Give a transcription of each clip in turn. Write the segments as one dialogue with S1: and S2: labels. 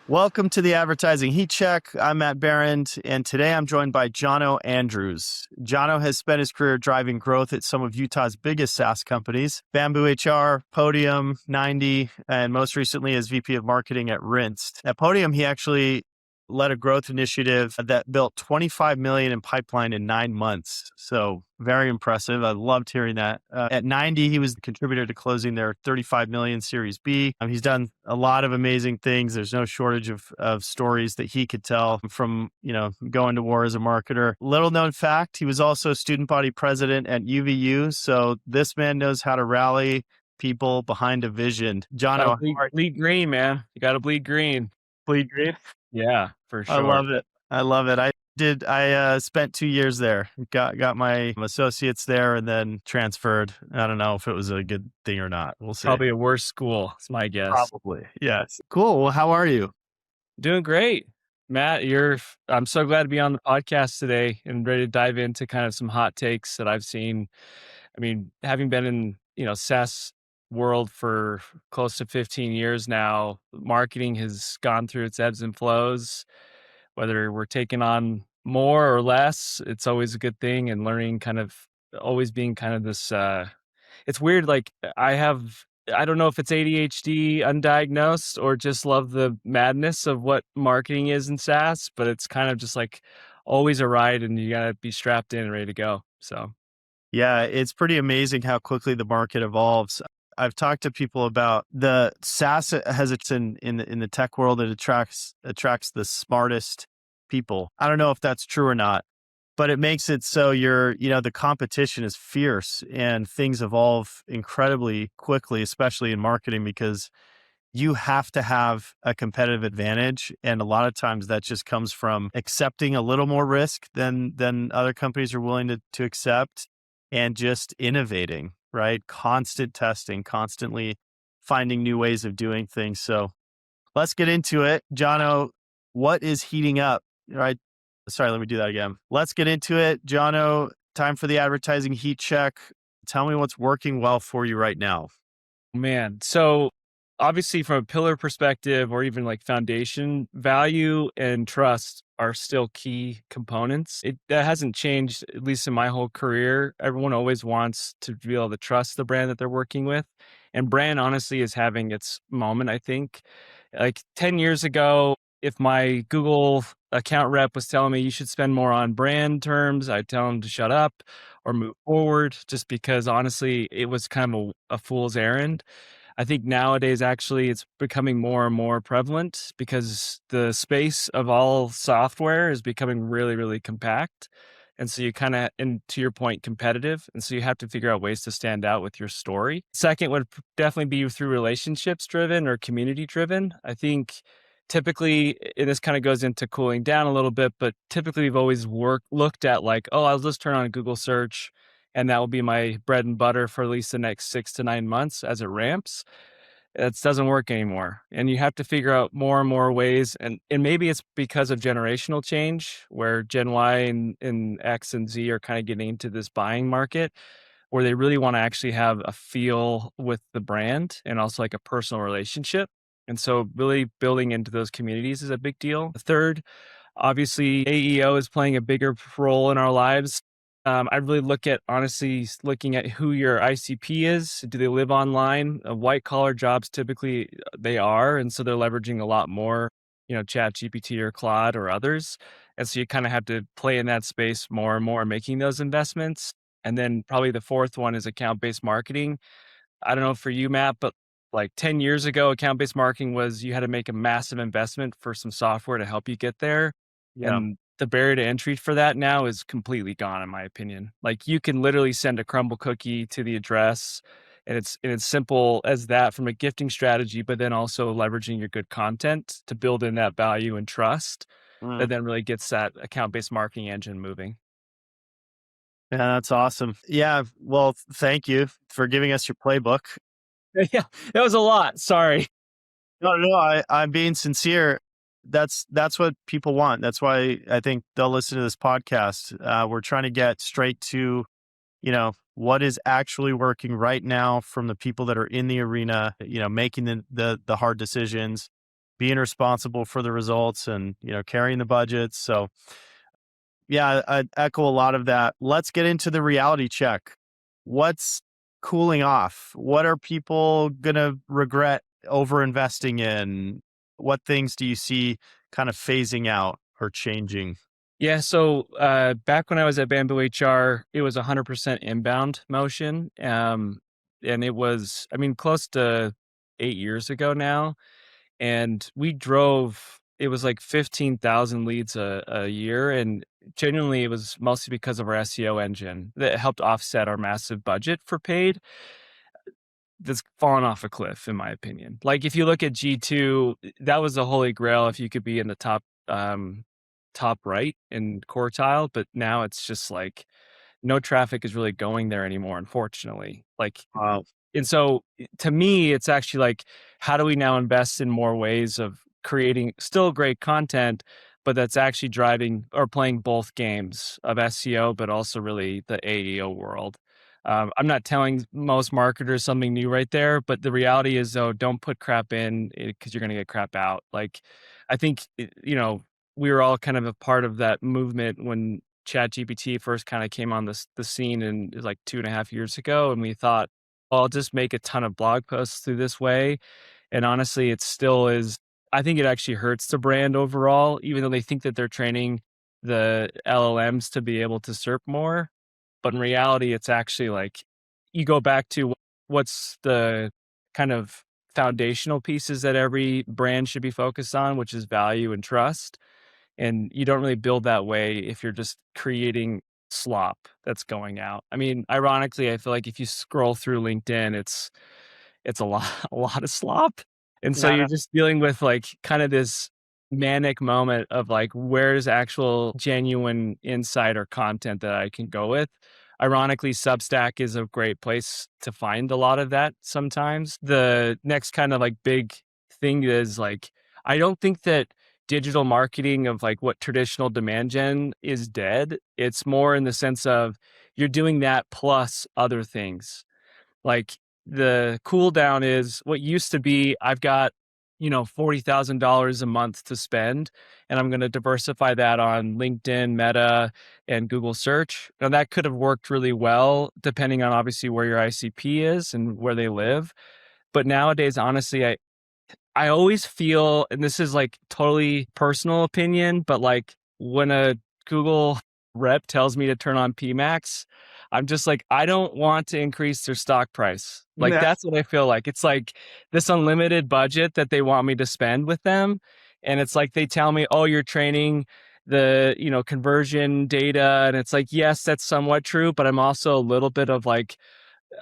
S1: Welcome to the Advertising Heat Check. I'm Matt Behrend, and today I'm joined by Jono Andrews. Jono has spent his career driving growth at some of Utah's biggest SaaS companies, BambooHR, Podium, 90, and most recently as VP of Marketing at Rinsed. At Podium, he actually led a growth initiative that built 25 million in pipeline in 9 months. So very impressive. I loved hearing that. At 90, he was the contributor to closing their 35 million Series B. He's done a lot of amazing things. There's no shortage of stories that he could tell from, going to war as a marketer. Little known fact, he was also student body president at UVU. So this man knows how to rally people behind a vision. Jono,
S2: bleed green, man. You got to bleed green.
S1: bleed green.
S2: Yeah, for sure.
S1: I love it. I spent 2 years there, got my associates there and then transferred. I don't know if it was a good thing or not. We'll see.
S2: Probably a worse school. It's my guess.
S1: Probably. Yes. Cool. Well, how are you?
S2: Doing great. Matt, I'm so glad to be on the podcast today and ready to dive into kind of some hot takes that I've seen. I mean, having been in, SaaS world for close to 15 years now, marketing has gone through its ebbs and flows. Whether we're taking on more or less, it's always a good thing, and learning kind of always being kind of this, it's weird. Like I don't know if it's ADHD undiagnosed or just love the madness of what marketing is in SaaS, but it's kind of just like always a ride and you gotta be strapped in and ready to go. So
S1: Yeah, it's pretty amazing how quickly the market evolves. I've talked to people about the SaaS has it's in the tech world. It attracts the smartest people. I don't know if that's true or not, but it makes it so the competition is fierce and things evolve incredibly quickly, especially in marketing, because you have to have a competitive advantage. And a lot of times that just comes from accepting a little more risk than other companies are willing to accept, and just innovating, right? Constant testing, constantly finding new ways of doing things. So let's get into it. Jono, what is heating up, right? Sorry, let me do that again. Let's get into it. Jono, time for the advertising heat check. Tell me what's working well for you right now.
S2: man, so obviously from a pillar perspective or even like foundation, value and trust are still key components. That hasn't changed, at least in my whole career. Everyone always wants to be able to trust the brand that they're working with. And brand honestly is having its moment, I think. Like 10 years ago, if my Google account rep was telling me you should spend more on brand terms, I'd tell them to shut up or move forward, just because honestly, it was kind of a fool's errand. I think nowadays, actually, it's becoming more and more prevalent because the space of all software is becoming really, really compact. And so you kind of, and to your point, competitive. And so you have to figure out ways to stand out with your story. Second would definitely be through relationships driven or community driven. I think typically, and this kind of goes into cooling down a little bit, but typically we've always looked at like, oh, I'll just turn on a Google search and that will be my bread and butter for at least the next 6 to 9 months as it ramps. It doesn't work anymore. And you have to figure out more and more ways. And maybe it's because of generational change where Gen Y and X and Z are kind of getting into this buying market where they really want to actually have a feel with the brand and also like a personal relationship. And so really building into those communities is a big deal. The third, obviously AEO is playing a bigger role in our lives. I really look at honestly looking at who your ICP is. Do they live online? White collar jobs, typically they are. And so they're leveraging a lot more, Chat GPT or Claude or others. And so you kind of have to play in that space more and more, making those investments. And then probably the fourth one is account-based marketing. I don't know for you, Matt, but like 10 years ago, account-based marketing was you had to make a massive investment for some software to help you get there.
S1: Yeah.
S2: And the barrier to entry for that now is completely gone, in my opinion. Like you can literally send a Crumbl cookie to the address, and it's simple as that from a gifting strategy, but then also leveraging your good content to build in that value and trust that then really gets that account-based marketing engine moving.
S1: Yeah, that's awesome. Yeah. Well, thank you for giving us your playbook.
S2: Yeah, that was a lot. Sorry.
S1: No, I'm being sincere. That's what people want. That's why I think they'll listen to this podcast. We're trying to get straight to, what is actually working right now from the people that are in the arena, making the hard decisions. being responsible for the results and, carrying the budgets. So yeah, I echo a lot of that. Let's get into the reality check. What's cooling off? What are people going to regret over investing in? What things do you see kind of phasing out or changing?
S2: Yeah. So back when I was at BambooHR, it was 100% inbound motion. And it was, I mean, close to 8 years ago now. And we drove, it was like 15,000 leads a year. And genuinely, it was mostly because of our SEO engine that helped offset our massive budget for paid. That's fallen off a cliff, in my opinion. Like if you look at G2, that was the holy grail if you could be in the top right in quartile, but now it's just like no traffic is really going there anymore, unfortunately. Like,
S1: Wow.
S2: and so to me, it's actually like, how do we now invest in more ways of creating still great content, but that's actually driving or playing both games of SEO, but also really the AEO world. I'm not telling most marketers something new right there, but the reality is though, don't put crap in because you're going to get crap out. Like, I think, we were all kind of a part of that movement when ChatGPT first kind of came on the scene and it was like 2.5 years ago. And we thought, well, I'll just make a ton of blog posts through this way. And honestly, it still is, I think it actually hurts the brand overall, even though they think that they're training the LLMs to be able to SERP more. But in reality, it's actually like you go back to what's the kind of foundational pieces that every brand should be focused on, which is value and trust. And you don't really build that way if you're just creating slop that's going out. I mean, ironically, I feel like if you scroll through LinkedIn, it's a lot a lot of slop. And so you're
S1: Yeah.
S2: just dealing with like kind of this manic moment of like where's actual genuine insight or content that I can go with. Ironically, Substack is a great place to find a lot of that sometimes. The next kind of like big thing is like I don't think that digital marketing of like what traditional demand gen is dead. It's more in the sense of you're doing that plus other things. Like the cool down is what used to be I've got, $40,000 a month to spend and I'm going to diversify that on LinkedIn, Meta, and Google search. Now that could have worked really well depending on obviously where your ICP is and where they live. But nowadays, honestly, I always feel, and this is like totally personal opinion, but like when a Google rep tells me to turn on PMax, I'm just like, I don't want to increase their stock price. Like
S1: Yeah.
S2: that's what I feel like. It's like this unlimited budget that they want me to spend with them. And it's like they tell me, oh, you're training the, conversion data. And it's like, yes, that's somewhat true, but I'm also a little bit of like,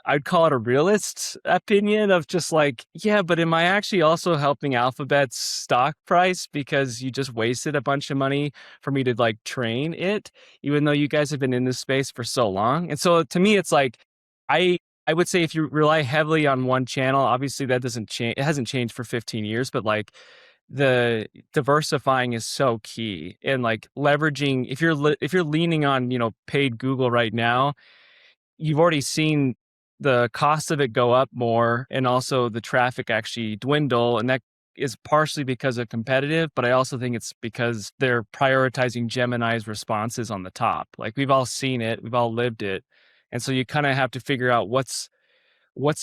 S2: I'd call it a realist opinion of just like, yeah, but am I actually also helping Alphabet's stock price because you just wasted a bunch of money for me to like train it, even though you guys have been in this space for so long? And so to me, it's like, I I would say if you rely heavily on one channel, obviously that doesn't change. It hasn't changed for 15 years, but like the diversifying is so key and like leveraging if you're leaning on paid Google right now, you've already seen the cost of it go up more and also the traffic actually dwindle. And that is partially because of competitive, but I also think it's because they're prioritizing Gemini's responses on the top. Like we've all seen it, we've all lived it. And so you kind of have to figure out what's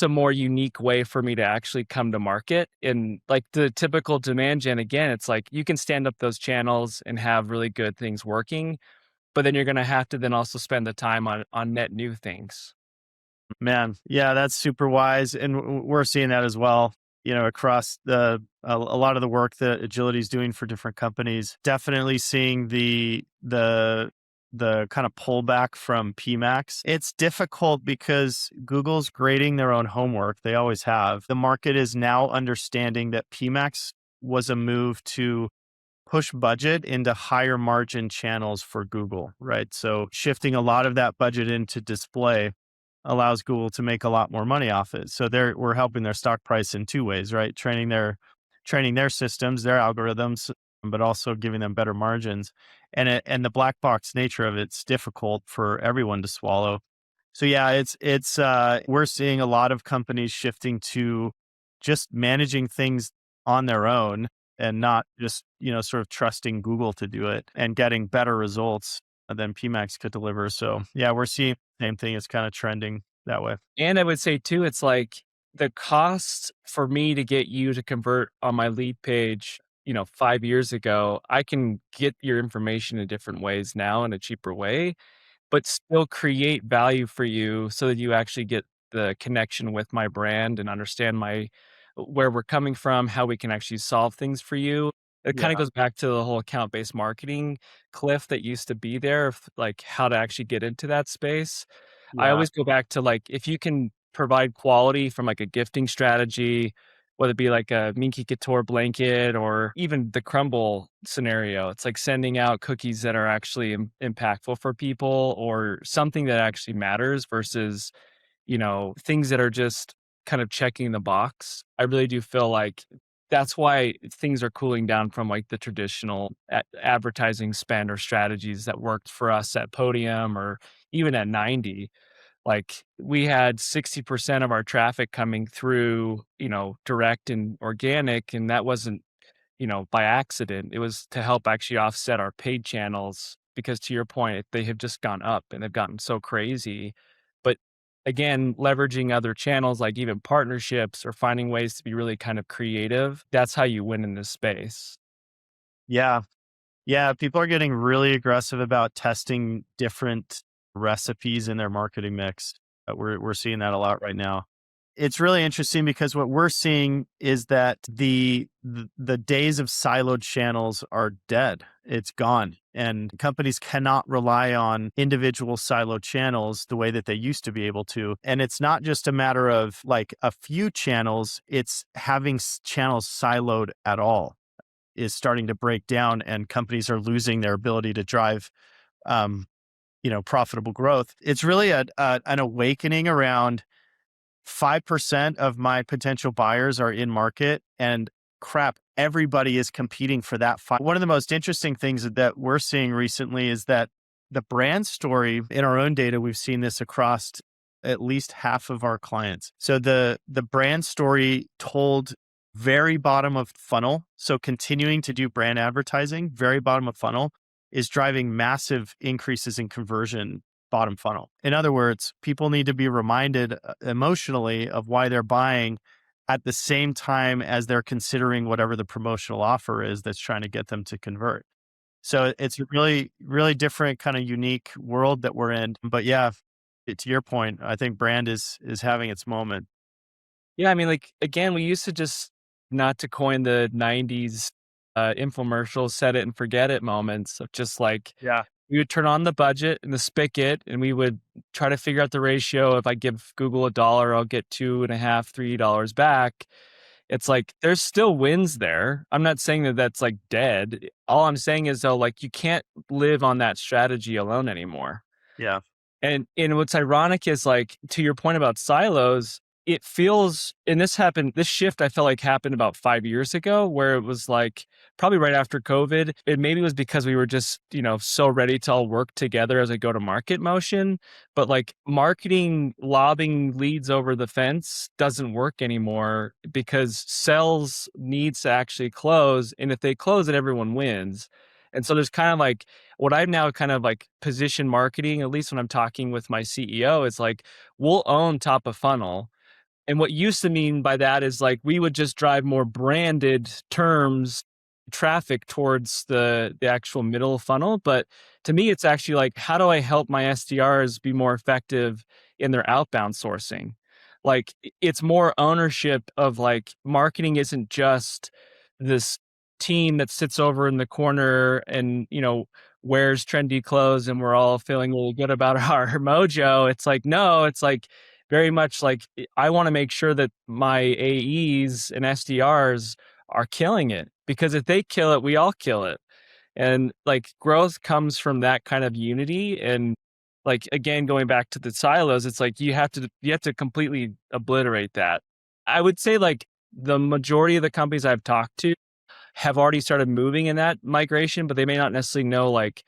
S2: a more unique way for me to actually come to market. And like the typical demand gen, again, it's like you can stand up those channels and have really good things working, but then you're going to have to then also spend the time on net new things.
S1: Man, yeah, that's super wise, and we're seeing that as well. Across a lot of the work that Agility is doing for different companies. Definitely seeing the kind of pullback from PMax. It's difficult because Google's grading their own homework. They always have. The market is now understanding that PMax was a move to push budget into higher margin channels for Google, right? So shifting a lot of that budget into display allows Google to make a lot more money off it. So we're helping their stock price in two ways, right? Training their systems, their algorithms, but also giving them better margins. And the black box nature of it's difficult for everyone to swallow. So yeah, it's we're seeing a lot of companies shifting to just managing things on their own. and not just, sort of trusting Google to do it and getting better results than PMax could deliver. So yeah, we're seeing the same thing. It's kind of trending that way.
S2: And I would say too, it's like the cost for me to get you to convert on my lead page, 5 years ago, I can get your information in different ways now in a cheaper way, but still create value for you so that you actually get the connection with my brand and understand where we're coming from, how we can actually solve things for you. It kind of
S1: Yeah.
S2: goes back to the whole account-based marketing cliff that used to be there, of like how to actually get into that space. I
S1: Yeah.
S2: always go back to like if you can provide quality from like a gifting strategy, whether it be like a Minky Couture blanket or even the Crumbl scenario. It's like sending out cookies that are actually impactful for people or something that actually matters versus, things that are just kind of checking the box. I really do feel like that's why things are cooling down from like the traditional advertising spend or strategies that worked for us at Podium or even at 90. Like we had 60% of our traffic coming through, direct and organic, and that wasn't, by accident. It was to help actually offset our paid channels because to your point, they have just gone up and they've gotten so crazy. But again, leveraging other channels like even partnerships or finding ways to be really kind of creative, that's how you win in this space.
S1: Yeah. Yeah. People are getting really aggressive about testing different recipes in their marketing mix. We're seeing that a lot right now. It's really interesting because what we're seeing is that the days of siloed channels are dead. It's gone. And companies cannot rely on individual siloed channels the way that they used to be able to. And it's not just a matter of like a few channels, it's having channels siloed at all is starting to break down, and companies are losing their ability to drive um, profitable growth. It's really an awakening around 5% of my potential buyers are in market, and crap, everybody is competing for that. One of the most interesting things that we're seeing recently is that the brand story in our own data, we've seen this across at least half of our clients. So the brand story told very bottom of funnel. So continuing to do brand advertising, very bottom of funnel is driving massive increases in conversion bottom funnel. In other words, people need to be reminded emotionally of why they're buying at the same time as they're considering whatever the promotional offer is that's trying to get them to convert. So it's a really, really different kind of unique world that we're in. But yeah, to your point, I think brand is having its moment.
S2: Yeah, I mean, like again, we used to just not to coin the '90s infomercial set it and forget it moments of just like
S1: Yeah.
S2: we would turn on the budget and the spigot, and we would try to figure out the ratio. If I give Google $1, I'll get $2.50, $3 back. It's like there's still wins there. I'm not saying that that's like dead. All I'm saying is though, like you can't live on that strategy alone anymore.
S1: Yeah.
S2: And what's ironic is like to your point about silos, it feels and this shift I felt like happened about 5 years ago where it was like probably right after COVID. It maybe was because we were just, so ready to all work together as a go-to-market motion. But like marketing lobbing leads over the fence doesn't work anymore because sales needs to actually close. And if they close it, everyone wins. And so there's kind of like what I've now kind of like position marketing, at least when I'm talking with my CEO, is like, we'll own top of funnel. And what used to mean by that is like we would just drive more branded terms traffic towards the actual middle funnel. But to me, it's actually like, how do I help my SDRs be more effective in their outbound sourcing? Like it's more ownership of like marketing isn't just this team that sits over in the corner and, wears trendy clothes and we're all feeling really good about our mojo. It's like, no, it's like very much like I want to make sure that my AEs and SDRs are killing it because if they kill it, we all kill it. And like growth comes from that kind of unity. And like, again, going back to the silos, it's like you have to completely obliterate that. I would say like the majority of the companies I've talked to have already started moving in that migration, but they may not necessarily know like,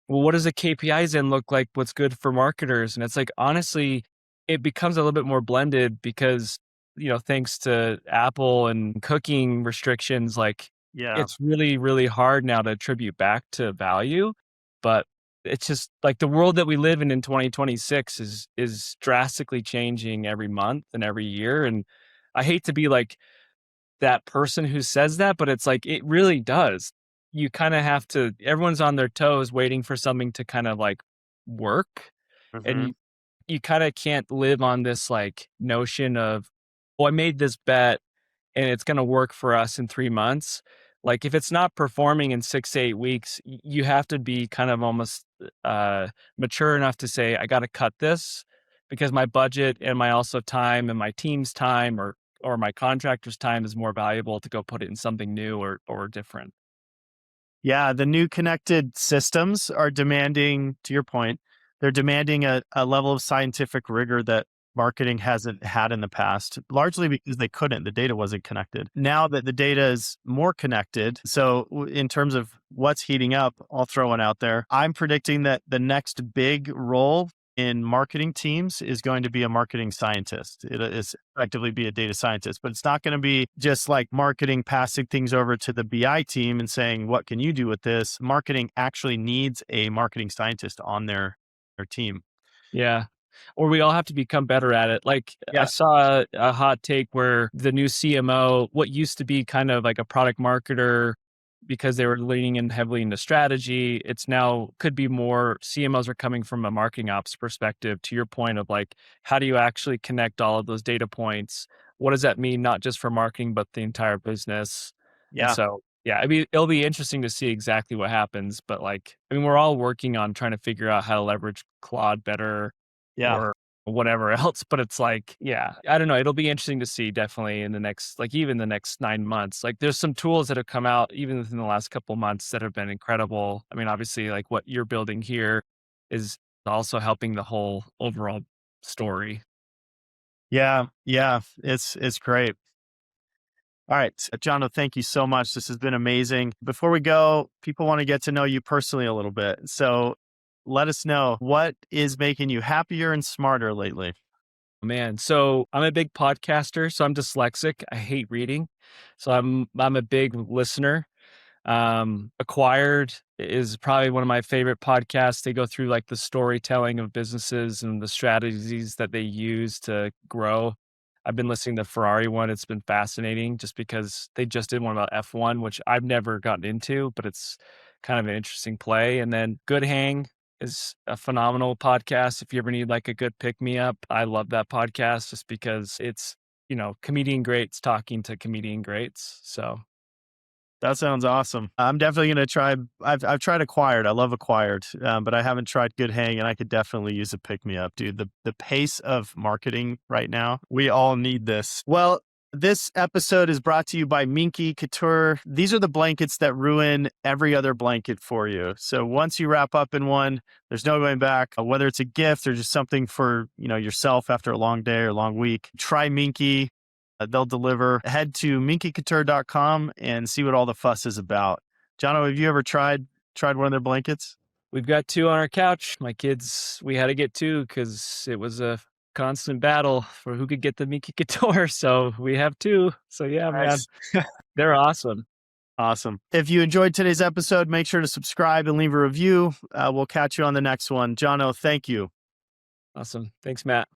S2: well, what does the KPIs then look like? What's good for marketers? And it's like, honestly, it becomes a little bit more blended because, thanks to Apple and cooking restrictions, like
S1: Yeah.
S2: it's really, really hard now to attribute back to value, but it's just like the world that we live in 2026 is drastically changing every month and every year, and I hate to be like that person who says that, but it's like it really does. You kinda have to everyone's on their toes waiting for something to kind of like work, and
S1: Hmm.
S2: you kinda can't live on this like notion of, "Oh, I made this bet and it's gonna work for us in 3 months." Like, if it's not performing in 6 to 8 weeks, you have to be kind of almost, mature enough to say, "I gotta cut this because my budget and my also time and my team's time or my contractor's time is more valuable to go put it in something new or different."
S1: Yeah, the new connected systems are demanding, to your point, they're demanding a level of scientific rigor that marketing hasn't had in the past, largely because they couldn't. The data wasn't connected. Now that the data is more connected, so in terms of what's heating up, I'll throw one out there. I'm predicting that the next big role in marketing teams is going to be a marketing scientist. It is effectively be a data scientist, but it's not going to be just like marketing passing things over to the BI team and saying, what can you do with this? Marketing actually needs a marketing scientist on their team.
S2: Yeah. Or we all have to become better at it. Like, I
S1: Yeah.
S2: saw a hot take where the new CMO, what used to be kind of like a product marketer because they were leaning in heavily into strategy, it's now could be more CMOs are coming from a marketing ops perspective. To your point of like, how do you actually connect all of those data points? What does that mean, not just for marketing, but the entire business? And
S1: Yeah.
S2: so, yeah, I mean, it'll be interesting to see exactly what happens. But like, I mean, we're all working on trying to figure out how to leverage Claude better
S1: Yeah.
S2: or whatever else. But it's like, yeah, I don't know. It'll be interesting to see definitely in the next, like even the next 9 months. Like there's some tools that have come out even within the last couple months that have been incredible. I mean, obviously, like what you're building here is also helping the whole overall story.
S1: Yeah. Yeah. It's great. All right. Jono, thank you so much. This has been amazing. Before we go, people want to get to know you personally a little bit. So let us know what is making you happier and smarter lately.
S2: Man, so I'm a big podcaster, so I'm dyslexic. I hate reading. So I'm a big listener. Acquired is probably one of my favorite podcasts. They go through like the storytelling of businesses and the strategies that they use to grow. I've been listening to Ferrari one. It's been fascinating just because they just did one about F1, which I've never gotten into, but it's kind of an interesting play. And then Good Hang is a phenomenal podcast. If you ever need like a good pick me up, I love that podcast just because it's, comedian greats talking to comedian greats. So
S1: That sounds awesome. I'm definitely going to try. I've tried Acquired. I love Acquired, but I haven't tried Good Hang, and I could definitely use a pick me up, dude. The pace of marketing right now, we all need this. Well, this episode is brought to you by Minky Couture. These are the blankets that ruin every other blanket for you. So once you wrap up in one, there's no going back. Whether it's a gift or just something for yourself after a long day or a long week, try Minky. They'll deliver. Head to minkycouture.com and see what all the fuss is about. Jono, have you ever tried one of their blankets?
S2: we've got two on our couch. My kids, we had to get two because it was a constant battle for who could get the Miki Couture. So we have two. So yeah, man,
S1: Nice.
S2: they're awesome.
S1: Awesome. If you enjoyed today's episode, make sure to subscribe and leave a review. We'll catch you on the next one. Jono, thank you.
S2: Awesome. Thanks, Matt.